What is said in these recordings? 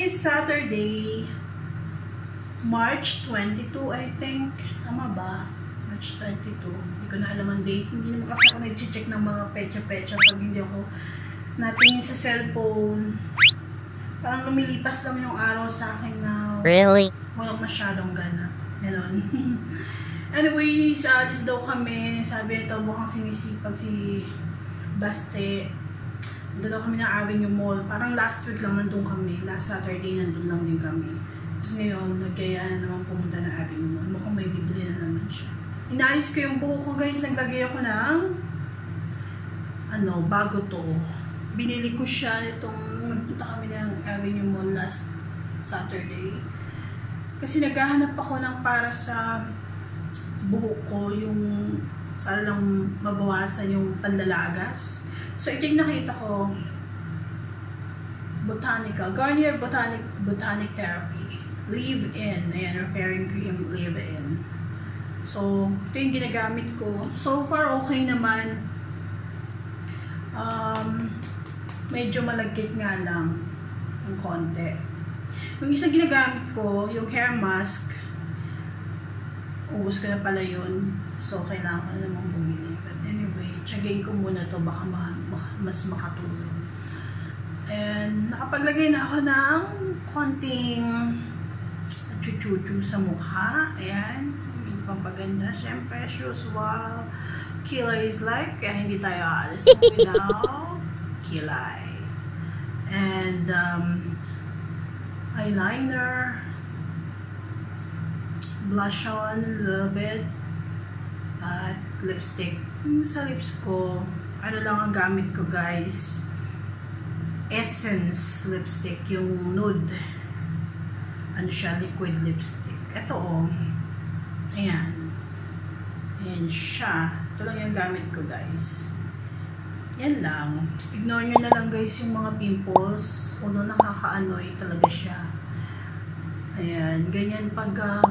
is Saturday, March 22, I think. Tama ba? March 22. Hindi ko na alam ang date. Hindi naman kasi ako nag-check ng mga pecha-pecha pag hindi ako natingin sa cellphone. Parang lumilipas lang yung araw sa akin na walang masyadong gana. Ganon. Anyways, alis daw kami. Sabi ito, mukhang sinisipag si Baste. Doon daw kami na Avenue Mall. Parang last week lang nandun kami. Last Saturday nandun lang din kami. Tapos ngayon, nagkaya na naman pumunta ng Avenue Mall. Mukhang may bibili na naman siya. Inaayos ko yung buhok ko, guys. Naglagay ako ng bago to. Binili ko siya itong nagpunta kami ng Avenue Mall last Saturday. Kasi naghahanap ako ng para sa buhok ko, yung para lang mabawasan yung panlalagas. So, ito yung nakita ko. Garnier Botanic Therapy. Leave-in. Ayan, repairing cream, leave-in. So, ito yung ginagamit ko. So far, okay naman. Medyo malagkit nga lang. Yung konti. Yung isang ginagamit ko, yung hair mask, ubos ko na pala yun. So, kailangan ko namang bumili. But anyway, tiyagain ko muna to baka mas makatulong. And nakapaglagay na ako ng konting chuchu sa mukha. Ayan. Hindi pampaganda. Siyempre, as usual, kilay is life. Kaya hindi tayo aalis without kilay. And eyeliner, blush on a little bit, at lipstick. Sa lips ko, ano lang ang gamit ko, guys, Essence lipstick, yung nude, ano siya, liquid lipstick. Ito ayan siya. Ito lang yung gamit ko, guys. Yan lang. Ignore nyo na lang, guys, yung mga pimples, although nakaka-annoy talaga siya. Ayan, ganyan pag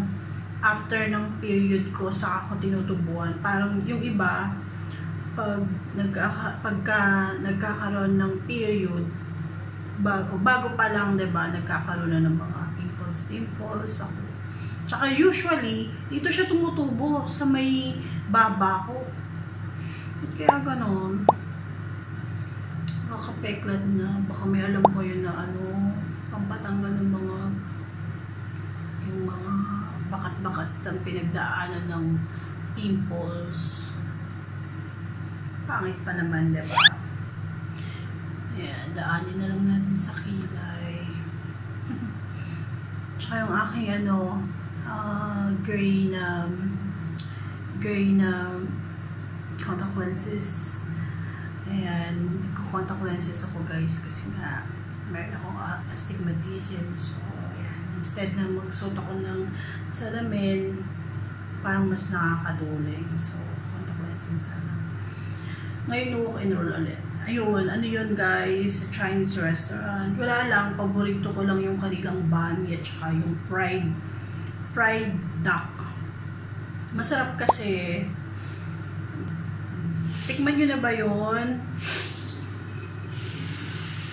after ng period ko, saka ako tinutubuan. Parang yung iba, pagka nagkakaroon ng period, bago pa lang, diba, nagkakaroon na ng mga pimples ako. Tsaka usually, dito siya tumutubo sa may baba ko. At kaya ganon, nakapeklat na, baka may alam ko yun na pampatanggal ng mga bakat-bakat ang pinagdaanan ng pimples. Pangit pa naman, diba? Ayan, daanin na lang natin sa kilay. Tsaka yung aking gray na contact lenses. Ayan, nagko-contact lenses ako, guys, kasi nga meron akong astigmatism. So, instead na magsuot ako ng salamin, parang mas nakakaduling. So, contact lenses na lang. Ngayon, walk and roll ulit. Ayun, ano yun, guys? Chinese restaurant. Wala lang, paborito ko lang yung kanilang banh at saka yung fried duck. Masarap kasi. Tikman nyo na ba yun?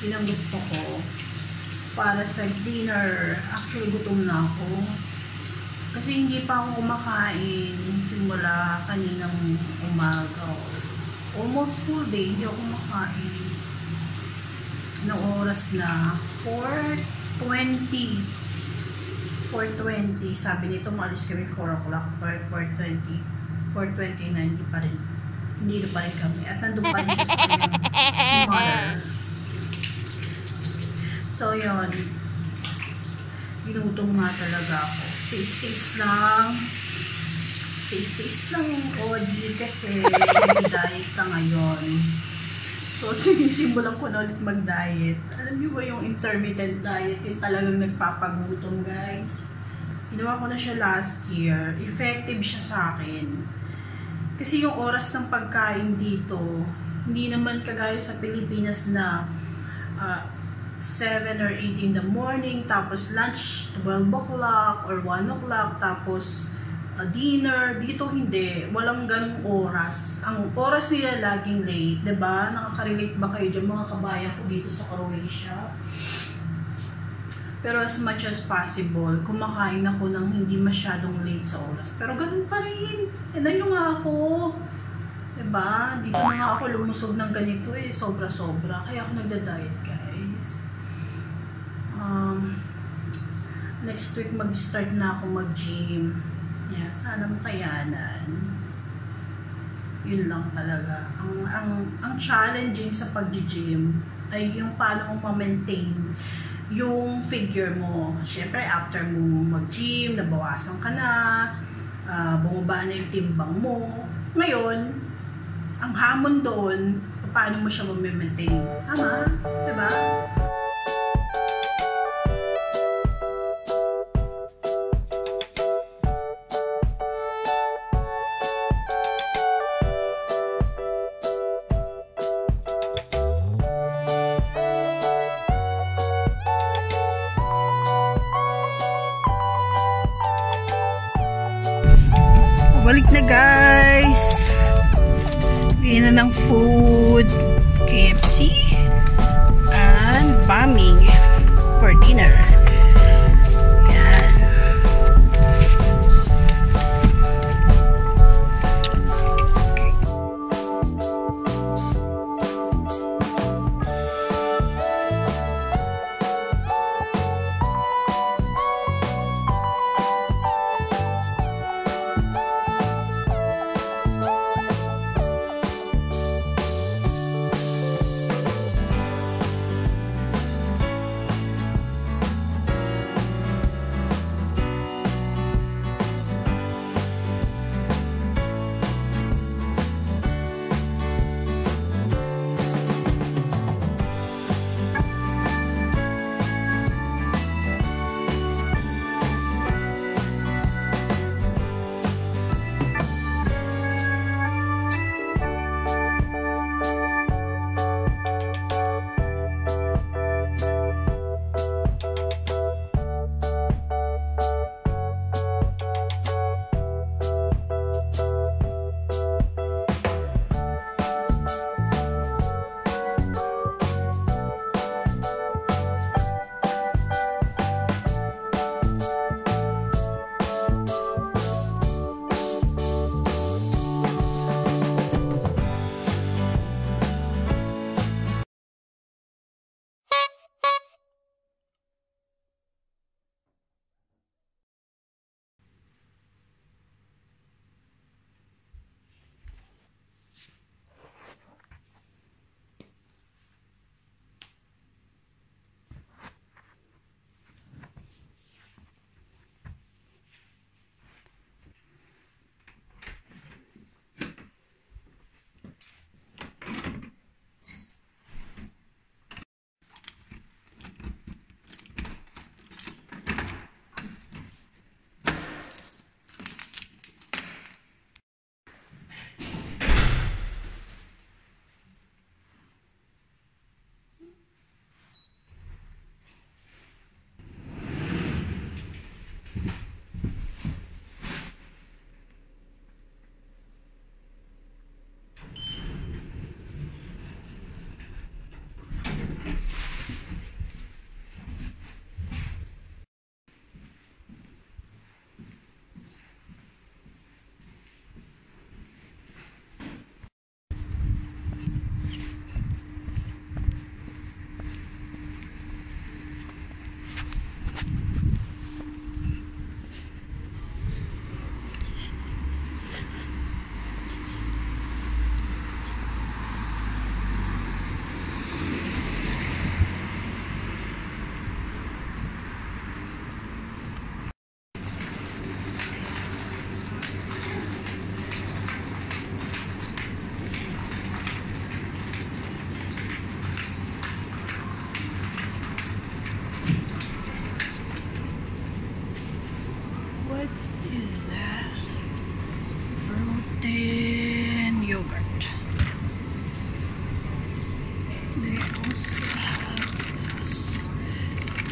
Yun ang gusto ko para sa dinner. Actually, gutom na ako. Kasi hindi pa ako kumakain simula kaninang umaga. Almost full day, hindi ako kumakain. Noong oras na 4:20. Sabi nito, maalis kami 4 o'clock. 4:20 na, hindi pa rin kami. At nandun pa rin siya sa kanyang mother. So, yun. Ginutom nga talaga ako. Taste lang yung OD kasi diet ka ngayon. So, sinisimulan ko na ulit mag-diet. Alam niyo ba yung intermittent diet? Yung talagang nagpapagutom, guys. Ginawa ko na siya last year. Effective siya sa akin. Kasi yung oras ng pagkain dito, hindi naman kagaya sa Pilipinas na 7 or 8 in the morning, tapos lunch 12 o'clock or 1 o'clock, tapos dinner. Dito hindi, walang ganung oras. Ang oras nila laging late, 'di ba? Nakaka-relate ba kayo diyan, mga kabayan ko dito sa Croatia? Pero as much as possible, kumakain ako ng hindi masyadong late sa oras. Pero ganun pa rin. Tignan nyo nga ako. Diba? Dito na nga ako lumusog ng ganito eh. Sobra-sobra. Kaya ako nagda-diet, guys. Next week mag-start na ako mag-gym. Yeah, sana makayanan. Yun lang talaga. Ang challenging sa pag-gym ay yung paano mo ma-maintain yung figure mo. Siyempre, after mo mag-gym, nabawasan ka na, bumaba na yung timbang mo. Ngayon, ang hamon doon, paano mo siya ma-maintain. Tama? Diba? Balik na guys. Bili na ng food. KFC and bombing for dinner. Yan.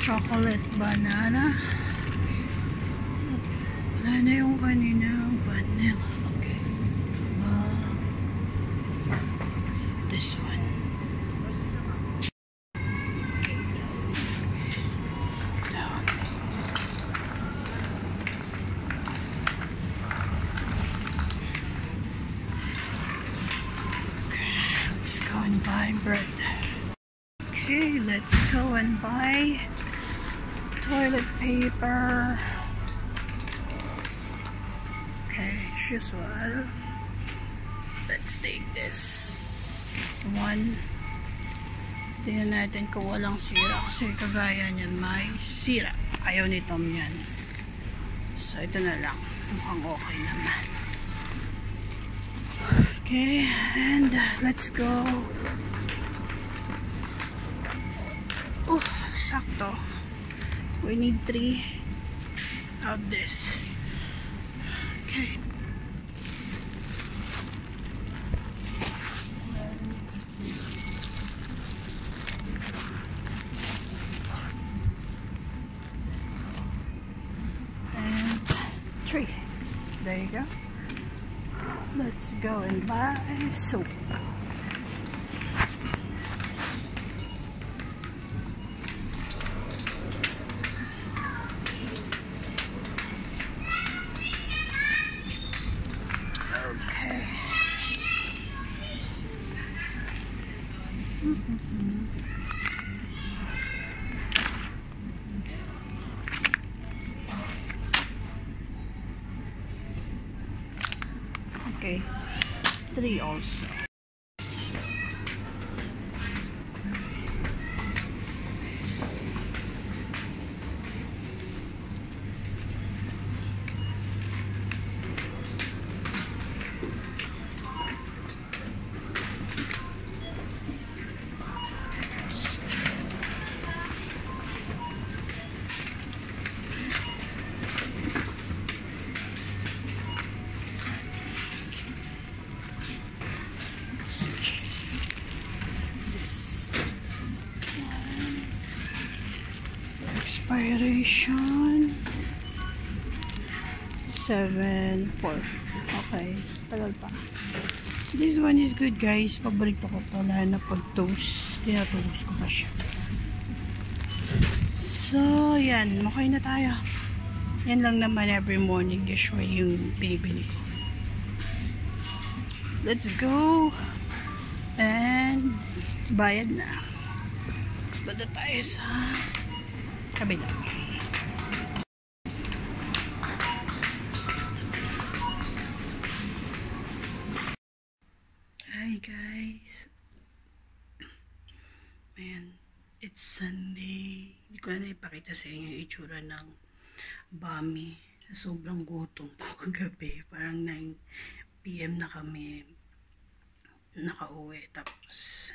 chocolate banana. Wala na yung kaninang vanilla. Okay. This one. Okay, let's go and buy toilet paper. Okay, as usual. Let's take this one. Tingnan natin kung walang sira. Kasi kagaya niyan may sira. Ayaw ni Tom yan. So, ito na lang. Mukhang okay naman. Okay, and let's go. Oh, sakto. We need 3 of this. Okay. And 3. There you go. Let's go and buy soap. Okay. Okay. 3 also. Expiration 7/4. Okay, tagal pa. This one is good, guys. Paborito ko to, lalo na pag toast. Tinatoast ko pa siya. So, yan. Okay na tayo. Yan lang naman every morning. Usually yung binibili ko. Let's go. And bayad na. Bada tayo sa kabila. Hi guys. Man, it's Sunday. Hindi ko na ipakita sa inyo yung itsura ng bami. Sobrang gutom ko kagabi. Parang 9 PM na kami nakauwi. Tapos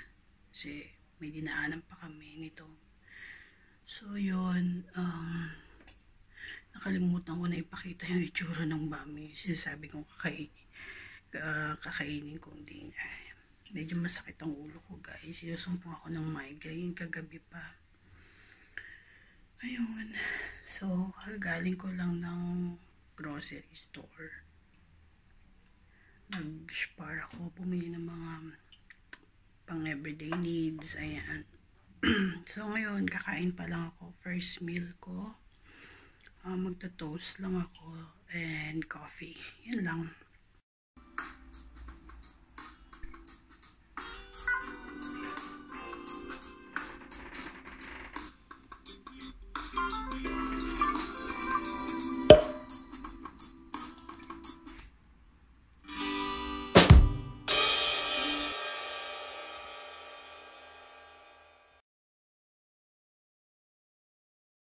kasi may dinaanan pa kami nito. So yun, nakalimutan ko na ipakita yung itsura ng bami. Sinasabi kong kakainin kong din. Medyo masakit ang ulo ko, guys. Sinusumpong ako ng migraine kagabi pa. Ayun. So, galing ko lang ng grocery store. Nag-spar ako. Bumili ng mga pang everyday needs. Ayan. So, ngayon, kakain pa lang ako. First meal ko. Magta-toast lang ako. And coffee. Yan lang.